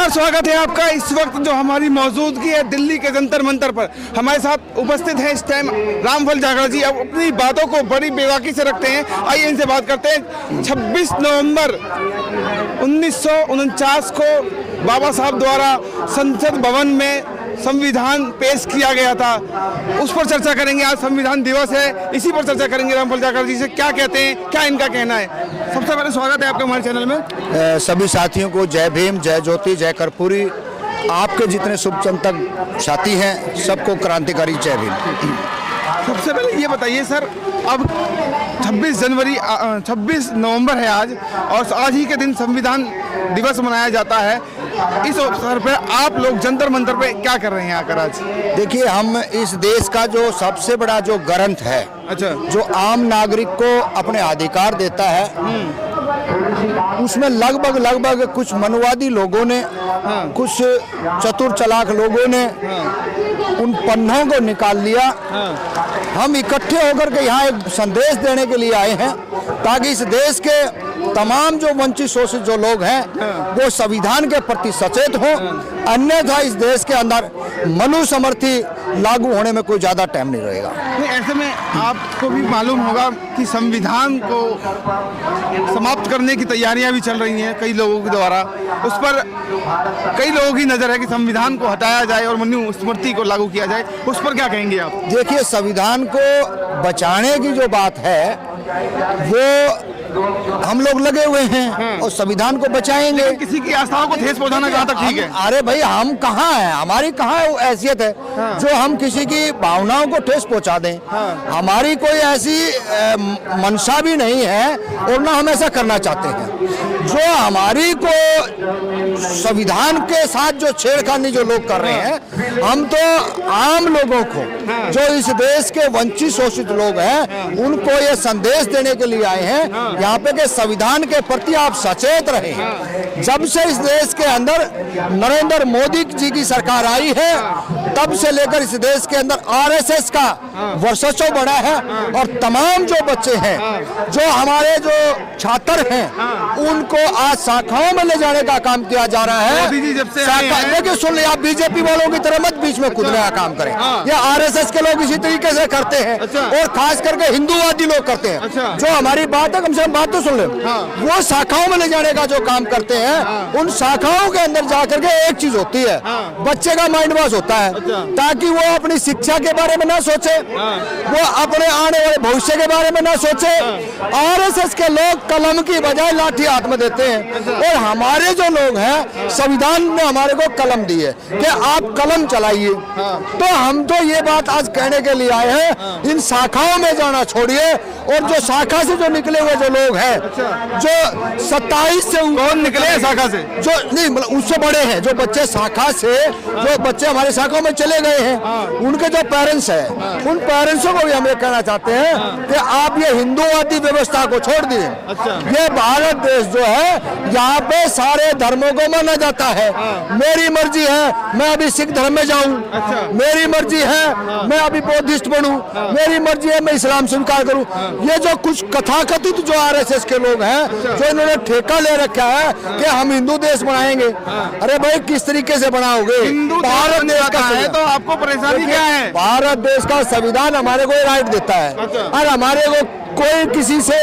नमस्कार, स्वागत है आपका। इस वक्त जो हमारी मौजूदगी है दिल्ली के जंतर मंतर पर, हमारे साथ उपस्थित है इस टाइम रामफल जाखड़ जी। अब अपनी बातों को बड़ी बेबाकी से रखते हैं, आइए इनसे बात करते हैं। 26 नवंबर 1949 को बाबा साहब द्वारा संसद भवन में संविधान पेश किया गया था, उस पर चर्चा करेंगे। आज संविधान दिवस है, इसी पर चर्चा करेंगे। रामफल जाखड़ जी से क्या कहते हैं, क्या इनका कहना है। सबसे पहले स्वागत है आपका हमारे चैनल में। सभी साथियों को जय भीम, जय ज्योति, जय कर्पूरी। आपके जितने शुभचिंतक साथी हैं सबको क्रांतिकारी जय भीम। सबसे पहले ये बताइए सर, अब 26 नवंबर है आज, और आज ही के दिन संविधान दिवस मनाया जाता है। इस अवसर पर आप लोग जंतर मंतर पे क्या कर रहे हैं आकर आज? देखिए, हम इस देश का जो सबसे बड़ा जो ग्रंथ है, अच्छा, जो आम नागरिक को अपने अधिकार देता है, उसमें लगभग कुछ मनुवादी लोगों ने, कुछ चतुर चालाक लोगों ने उन पन्नों को निकाल लिया। हम इकट्ठे होकर के यहाँ एक संदेश देने के लिए आए हैं, ताकि इस देश के तमाम जो वंचित शोषित जो लोग हैं वो संविधान के प्रति सचेत हों। अन्यथा इस देश के अंदर मनुस्मृति लागू होने में कोई ज्यादा टाइम नहीं रहेगा। ऐसे में आपको भी मालूम होगा कि संविधान को समाप्त करने की तैयारियां भी चल रही हैं कई लोगों के द्वारा। उस पर कई लोगों की नजर है कि संविधान को हटाया जाए और मनुस्मृति को लागू किया जाए। उस पर क्या कहेंगे आप? देखिए, संविधान को बचाने की जो बात है वो हम लोग लगे हुए हैं और संविधान को बचाएंगे। किसी की आस्थाओं को ठेस पहुंचाना जहाँ तक ठीक है। अरे भाई, हम कहाँ हैं, हमारी कहाँ हैसियत है जो हम किसी की भावनाओं को ठेस पहुंचा दें। हमारी कोई ऐसी मंशा भी नहीं है और ना हम ऐसा करना चाहते हैं। जो हमारी को संविधान के साथ जो छेड़खानी जो लोग कर रहे हैं, हम तो आम लोगों को, जो इस देश के वंचित शोषित लोग हैं, उनको ये संदेश देने के लिए आए हैं यहाँ पे कि संविधान के प्रति आप सचेत रहें। जब से इस देश के अंदर नरेंद्र मोदी जी की सरकार आई है, तब से लेकर इस देश के अंदर आरएसएस का वर्चस्व बढ़ा है और तमाम जो बच्चे हैं, जो हमारे जो छात्र हैं, उनको आज शाखाओं में ले जाने का काम किया जा रहा है। देखिए, सुन लिया, आप बीजेपी वालों की तरह मत बीच में कूदने का काम करें। या आरएसएस के लोग इसी तरीके से करते हैं और खास करके हिंदूवादी लोग करते हैं। जो हमारी बात है, कम से कम बात तो सुन ले। वो शाखाओं में ले जाने का जो काम करते हैं, उन शाखाओं के अंदर जाकर के एक चीज होती है, बच्चे का माइंड वॉश होता है, ताकि वो अपनी शिक्षा के बारे में ना सोचे, वो अपने आने वाले भविष्य के बारे में ना सोचे। आरएसएस के लोग कलम की बजाय लाठी हाथ में देते हैं, और हमारे जो लोग हैं, संविधान ने हमारे को कलम दी है कि आप कलम चलाइए। तो हम तो ये बात आज कहने के लिए आए हैं, इन शाखाओं में जाना छोड़िए। और जो शाखा से जो निकले हुए जो लोग हैं, जो 27 से कौन निकले हैं शाखा से? जो नहीं, मतलब उससे बड़े हैं, जो बच्चे शाखा से, जो बच्चे हमारे शाखाओं में चले गए हैं, उनके जो पेरेंट्स हैं, उन पेरेंट्सों को भी हम ये कहना चाहते हैं कि आप ये हिंदूवादी व्यवस्था को छोड़ दिए। ये भारत देश जो है, यहाँ पे सारे धर्मों को माना जाता है। मेरी मर्जी है मैं अभी सिख धर्म में जाऊं, मेरी मर्जी है मैं अभी बौद्धिस्ट बनूं, मेरी मर्जी है मैं इस्लाम स्वीकार करूं। ये जो कुछ कथाकथित जो आरएसएस के लोग हैं, जो इन्होंने ठेका ले रखा है कि हम हिंदू देश बनाएंगे। अरे भाई, किस तरीके से बनाओगे? भारत देश का है तो आपको परेशानी क्या है? भारत देश का संविधान हमारे को राइट देता है और हमारे को कोई किसी से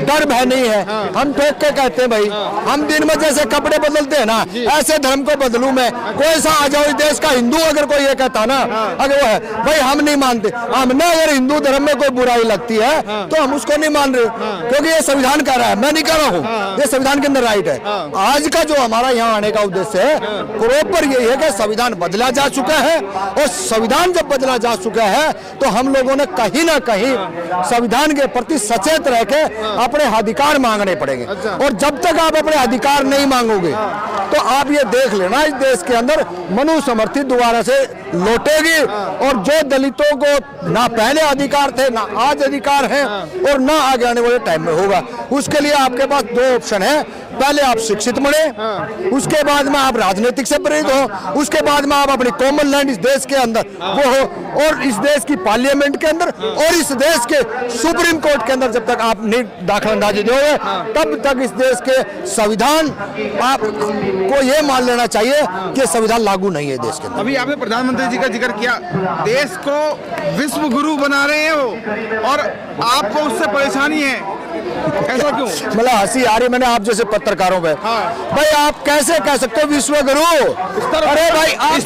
डर भय नहीं है। हम ठोक के कहते हैं भाई, हम दिन में जैसे कपड़े बदलते हैं ना, ऐसे धर्म को बदलूं मैं। कोई सा आ जाओ, इस देश का हिंदू अगर कोई ये कहता ना, अगर वो है भाई, हम नहीं मानते। हमने अगर हिंदू धर्म में कोई बुराई लगती है तो हम उसको नहीं मान रहे, क्योंकि ये संविधान कह रहा है, मैं नहीं कह रहा हूँ, ये संविधान के अंदर राइट है। आज का जो हमारा यहाँ आने का उद्देश्य है, प्रॉपर यही है कि संविधान बदला जा चुका है, और संविधान जब बदला जा चुका है तो हम लोगों ने कहीं ना कहीं संविधान के प्रति सचेत रह के अपने अधिकार मांगने पड़ेंगे। और जब तक आप अपने अधिकार नहीं मांगोगे तो आप ये देख लेना, इस देश के अंदर मनुस्मृति दोबारा से लौटेगी, और जो दलितों को ना पहले अधिकार थे, ना आज अधिकार है, और ना आगे आने वाले टाइम में होगा। उसके लिए आपके पास दो ऑप्शन है, पहले आप शिक्षित बने, उसके बाद में आप राजनीतिक से प्रेरित हो, उसके बाद में आप अपनी कॉमन लैंड इस देश के अंदर वो हो, और इस देश की पार्लियामेंट के अंदर और इस देश के सुप्रीम कोर्ट के अंदर जब तक आप नहीं दाखिलंदाजी दोगे तब तक इस देश के संविधान आपको ये मान लेना चाहिए कि संविधान लागू नहीं है देश के अंदर। अभी आपने प्रधानमंत्री जी का जिक्र किया, देश को विश्व गुरु बना रहे हैं वो, और आपको उससे परेशानी है, ऐसा क्यों? मतलब हंसी आ रही मैंने आप जैसे पत्रकारों पे। भाई आप कैसे कह सकते हो विश्व गुरु? अरे भाई आप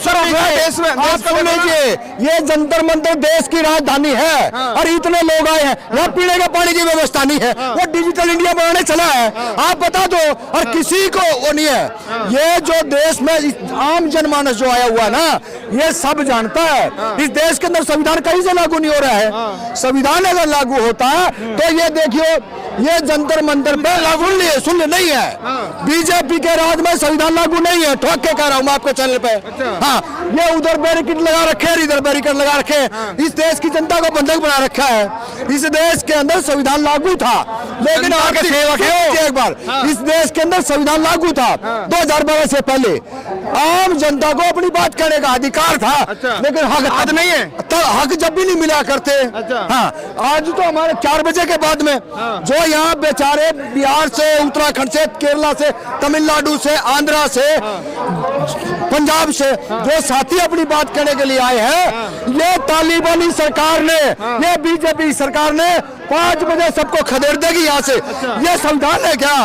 सुन लीजिए, ये जंतर मंतर देश की राजधानी है और इतने लोग आए हैं, यहाँ पीने का पानी की व्यवस्था नहीं है, वो डिजिटल इंडिया बनाने चला है, आप बता दो, और किसी को वो नहीं है। ये जो देश में आम जनमानस जो आया हुआ ना, ये सब जानता है इस देश के अंदर संविधान कहीं से लागू नहीं हो रहा है। संविधान अगर लागू होता है तो ये देखियो, ये जंतर मंतर पे लागू नहीं है। बीजेपी के राज में संविधान लागू नहीं है, ठोक के कह रहा हूं मैं आपके चैनल पे। हाँ, ये उधर बैरिकेड लगा रखे हैं, इधर बैरिकेड लगा रखे हैं, इस देश की जनता को बंधक बना रखा है। इस देश के अंदर संविधान लागू था, लेकिन आगे एक बार इस देश के अंदर संविधान लागू था 2012 से पहले, आम जनता को अपनी बात कहने का अधिकार था, लेकिन हक आज नहीं है। तो हक जब भी नहीं मिला करते। हाँ, आज तो हमारे 4 बजे के बाद में जो यहाँ बेचारे बिहार से, उत्तराखंड से, केरला से, तमिलनाडु से, आंध्रा से, पंजाब से जो साथी अपनी बात कहने के लिए आए हैं, ये तालिबानी सरकार ने, ये बीजेपी सरकार ने 5 बजे सबको खदेड़ देगी यहाँ से। ये संविधान है क्या?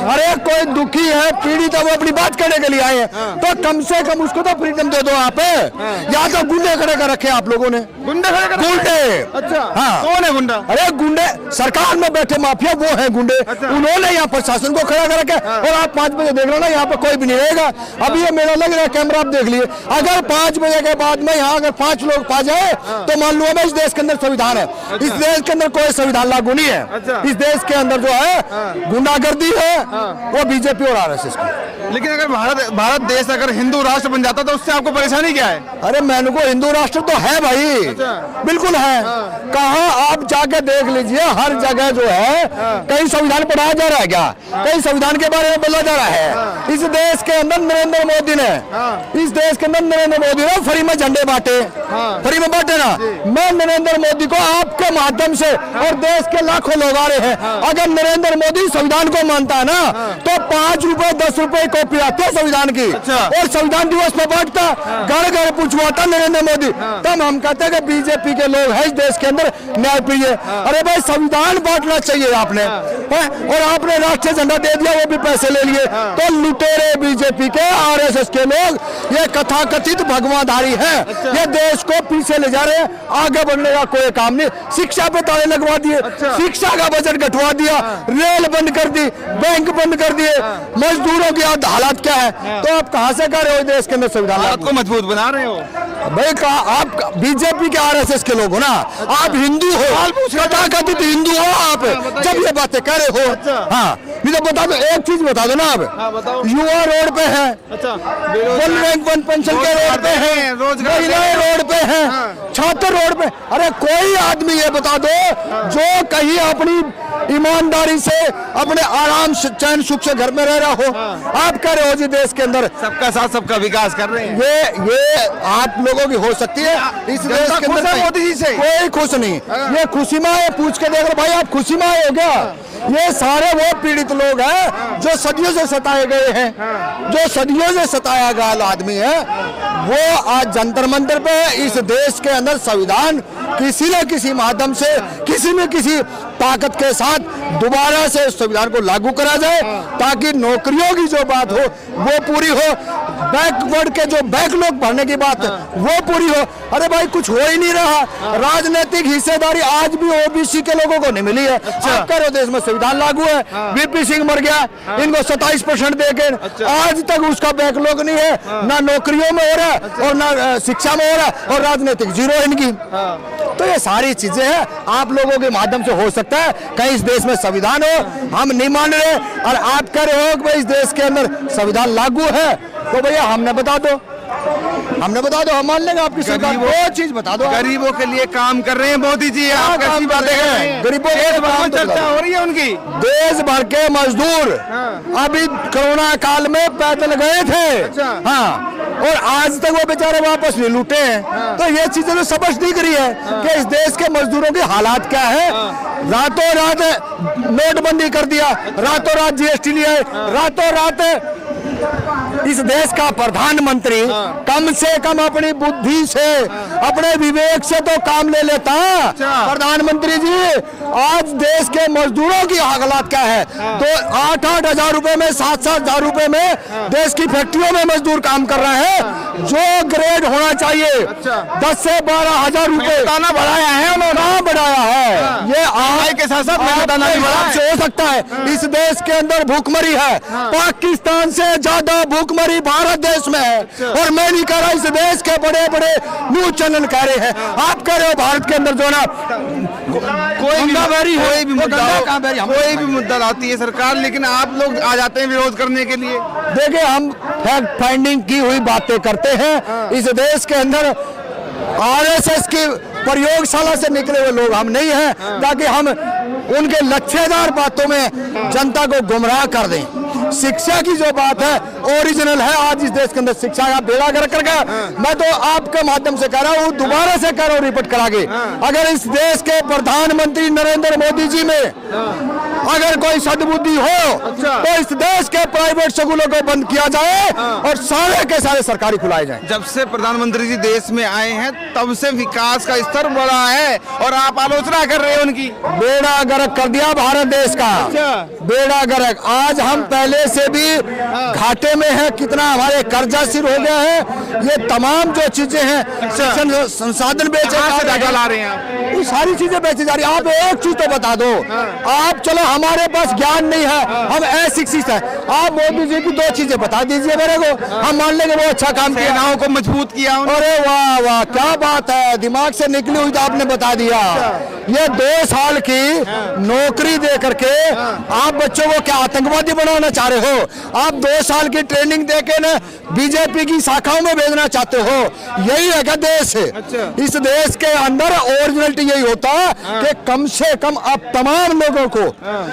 अरे कोई दुखी है, पीड़ित है, वो अपनी बात करने के लिए आए हैं, तो कम से कम उसको तो फ्रीडम दे दो। आप यहाँ तो गुंडे खड़े कर रखे आप लोगों ने, गुंडे खड़े कर गुंडे। अच्छा, हाँ, कौन है गुंडा? अरे गुंडे सरकार में बैठे माफिया वो है गुंडे। उन्होंने यहाँ प्रशासन को खड़ा कर रखे, और आप 5 बजे देख रहे हो ना, यहाँ पे कोई भी नहीं रहेगा। अभी ये मेला लग रहा है, कैमरा आप देख लिए, अगर 5 बजे के बाद में यहाँ अगर 5 लोग पा जाए तो मान लो इस देश के अंदर संविधान है। इस देश के अंदर कोई संविधान लागू नहीं है। इस देश के अंदर जो है गुंडागर्दी है, वो बीजेपी और आरएसएस की। लेकिन अगर भारत देश अगर हिंदू राष्ट्र बन जाता तो उससे आपको परेशानी क्या है? अरे मैंने को हिंदू राष्ट्र तो है भाई, बिल्कुल है। कहाँ आप जाके देख लीजिए, हर जगह जो है कहीं संविधान पढ़ाया जा रहा है क्या? कहीं संविधान के बारे में बोला जा रहा है? इस देश के अंदर नरेंद्र मोदी ने, इस देश के अंदर नरेंद्र मोदी ने फ्री में झंडे बांटे, फ्री में बांटे ना। मैं नरेंद्र मोदी को आपके माध्यम से, और देश के लाखों लोग आ रहे हैं, अगर नरेंद्र मोदी संविधान को मानता है ना, तो 5 रुपए 10 रुपए कॉपी आती है संविधान की, और संविधान दिवस में बांटता, घर घर पूछवाता नरेंद्र मोदी। तब हम कहते हैं कि बीजेपी के लोग हैं इस देश के अंदर न्यायप्रिय। अरे भाई संविधान बांटना चाहिए आपने, और आपने राष्ट्रीय झंडा दे दिया, वो भी पैसे ले लिए। तो लुटेरे बीजेपी के, आरएसएस के लोग, ये कथाकथित भगवाधारी है, ये देश को पीछे ले जा रहे हैं, आगे बढ़ने का कोई काम नहीं। शिक्षा पे ताले लगवा दिए, शिक्षा का बजट घटवा दिया, रेल बंद कर दी, बैंक बंद कर दिए, मजदूरों की हालात क्या है? तो आप कहां से कर रहे हो देश के अंदर संविधान को मजबूत बना रहे हो? भाई आप बीजेपी के आरएसएस के लोग हो ना, आप हिंदू हो, कथाकथित हिंदू हो आप, जब ये बातें कह रहे हो। हाँ, नहीं तो बता दो, एक चीज बता दो ना आप, युवा रोड पे है, वन रैंक वन पेंशन के रोड पे है, महिलाएं रोड पे है, छात्र रोड पे। अरे कोई आदमी ये बता दो जो कहीं अपनी ईमानदारी से अपने आराम से चैन सुख से घर में रह रहा हो। आप कह रहे हो जी देश के अंदर सबका साथ सबका विकास कर रहे हैं, ये आप लोगों की हो सकती है, इस देश के अंदर मोदी जी से कोई खुश नहीं। ये खुशी में है, पूछ के देख लो भाई, आप खुशी में आए हो क्या? ये सारे वो पीड़ित लोग हैं जो सदियों से सताए गए हैं, जो सदियों से सताया गया आदमी है, वो आज जंतर मंतर पे इस देश के अंदर संविधान किसी न किसी माध्यम से, किसी न किसी ताकत के साथ दोबारा से संविधान को लागू करा जाए, ताकि नौकरियों की जो बात हो वो पूरी हो, बैकवर्ड के जो बैकलॉग भरने की बात वो पूरी हो। अरे भाई कुछ हो ही नहीं रहा, राजनीतिक हिस्सेदारी आज भी ओबीसी के लोगों को नहीं मिली है। आप कह रहे हो देश में संविधान लागू है, वीपी सिंह मर गया, इनको 27% देके आज तक उसका बैकलॉग नहीं है, ना नौकरियों में हो रहा है और ना शिक्षा में हो रहा है, और राजनीतिक जीरो इनकी। तो ये सारी चीजें हैं, आप लोगों के माध्यम से हो सकता है कहीं इस देश में संविधान हो, हम नहीं मान रहे, और आप कह रहे हो कि भाई इस देश के अंदर संविधान लागू है, तो भैया हमने बता दो। हमने बता दो, हम मान लेंगे आपकी सरकार। वो चीज बता दो, गरीबों के लिए काम कर रहे हैं मोदी जी। आप कैसी बातें कर रहे हैं? गरीबों के चर्चा हो रही है उनकी। देश भर के मजदूर अभी कोरोना काल में पैदल गए थे। हाँ, और आज तक वो बेचारे वापस नहीं लूटे हैं। तो ये चीजें तो समझ नहीं करी है कि इस देश के मजदूरों के हालात क्या है। रातों रात नोटबंदी कर दिया, रातों रात जीएसटी लिया, रातों रात इस देश का प्रधानमंत्री कम से कम अपनी बुद्धि से, अपने विवेक से तो काम ले लेता। प्रधानमंत्री जी, आज देश के मजदूरों की हालात क्या है? तो 8-8 हजार रुपए में, 7-7 हजार रुपए में देश की फैक्ट्रियों में मजदूर काम कर रहे हैं। जो ग्रेड होना चाहिए 10 से 12 हजार रुपए दाना बढ़ाया है उन्होंने, बढ़ाया है। ये आय के साथ साथ दाना भी बढ़ाया से हो सकता है। इस देश के अंदर भूखमरी है, पाकिस्तान से ज्यादा भूखमरी भारत देश में है। और मैं नहीं कह रहा, इस देश के बड़े बड़े न्यूज चैनल कह रहे हैं। आप कह रहे हो भारत के अंदर जो ना कोई भी मुद्दा लाती है सरकार, लेकिन आप लोग आ जाते हैं विरोध करने के लिए। देखिए, हम फैक्ट फाइंडिंग की हुई बातें करते हैं। इस देश के अंदर आरएसएस की प्रयोगशाला से निकले हुए लोग हम नहीं हैं, ताकि हम उनके लच्छेदार बातों में जनता को गुमराह कर दें। शिक्षा की जो बात है ओरिजिनल है। आज इस देश के अंदर शिक्षा का बेड़ा गर्क कर गया। मैं तो आपके माध्यम से कह रहा हूँ, दोबारा से कह रहा हूँ, रिपीट करा के, अगर इस देश के प्रधानमंत्री नरेंद्र मोदी जी में अगर कोई सद्बुद्धि हो तो इस देश के प्राइवेट स्कूलों को बंद किया जाए और सारे के सारे सरकारी खुलाए जाए। जब से प्रधानमंत्री जी देश में आए हैं तब से विकास का स्तर बढ़ा है और आप आलोचना कर रहे हैं उनकी। बेड़ा गर्क कर दिया भारत देश का, बेड़ा गर्क। आज हम पहले से भी घाटे में है, कितना हमारे कर्जा सिर हो गया है। ये तमाम जो चीजें हैं, संसाधन बेचे ला रहे हैं, ये सारी चीजें बेची जा रही है। आप एक चीज तो बता दो, आप चलो हमारे पास ज्ञान नहीं है, हम अशिक्षित है, आप मोदी जी की 2 चीजें बता दीजिए मेरे को, हम मान लेंगे वो अच्छा काम किया, सेनाओं को मजबूत किया। अरे वाह वाह, क्या बात है, दिमाग से निकली हुई तो आपने बता दिया। ये 2 साल की नौकरी दे करके आप बच्चों को क्या आतंकवादी बनाना चाह रहे हो? आप 2 साल की ट्रेनिंग देके ना बीजेपी की शाखाओं में भेजना चाहते हो? यही है क्या देश है? इस देश के अंदर ओरिजिनलिटी यही होता है कि कम से कम आप तमाम लोगों को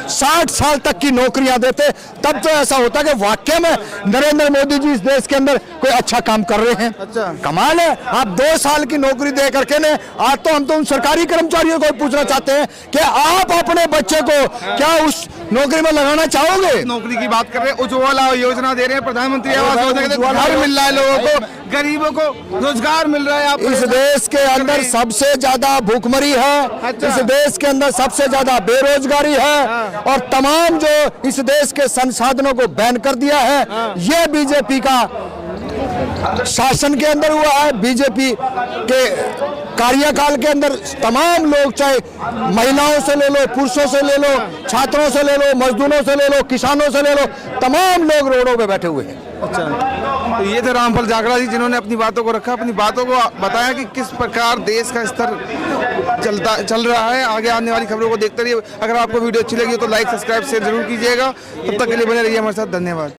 60 साल तक की नौकरियां देते, तब तो ऐसा होता कि वाकई में नरेंद्र मोदी जी इस देश के अंदर कोई अच्छा काम कर रहे हैं। कमाल है, आप 2 साल की नौकरी दे करके ने, आज तो हम तो उन सरकारी कर्मचारियों को पूछना चाहते हैं कि आप अपने बच्चे को क्या उस नौकरी में लगाना चाहोगे? नौकरी की बात कर रहे हैं, उज्ज्वला योजना दे रहे हैं, प्रधानमंत्री आवास योजना के तहत घर मिल रहा है लोगों को, गरीबों को रोजगार मिल रहा है। आप इस देश के अंदर सबसे ज्यादा भूखमरी है, इस देश के अंदर सबसे ज्यादा बेरोजगारी है, और तमाम जो इस देश के संसाधनों को बैन कर दिया है, ये बीजेपी का शासन के अंदर हुआ है। बीजेपी के कार्यकाल के अंदर तमाम लोग, चाहे महिलाओं से ले लो, पुरुषों से ले लो, छात्रों से ले लो, मजदूरों से ले लो, किसानों से ले लो, तमाम लोग रोडों पे बैठे हुए हैं। अच्छा, तो ये थे रामफल जागड़ा जी, जिन्होंने अपनी बातों को रखा, अपनी बातों को बताया कि किस प्रकार देश का स्तर चल रहा है। आगे आने वाली खबरों को देखते रहिए। अगर आपको वीडियो अच्छी लगी हो तो लाइक, सब्सक्राइब, शेयर जरूर कीजिएगा। तब तक के लिए बने रहिए हमारे साथ। धन्यवाद।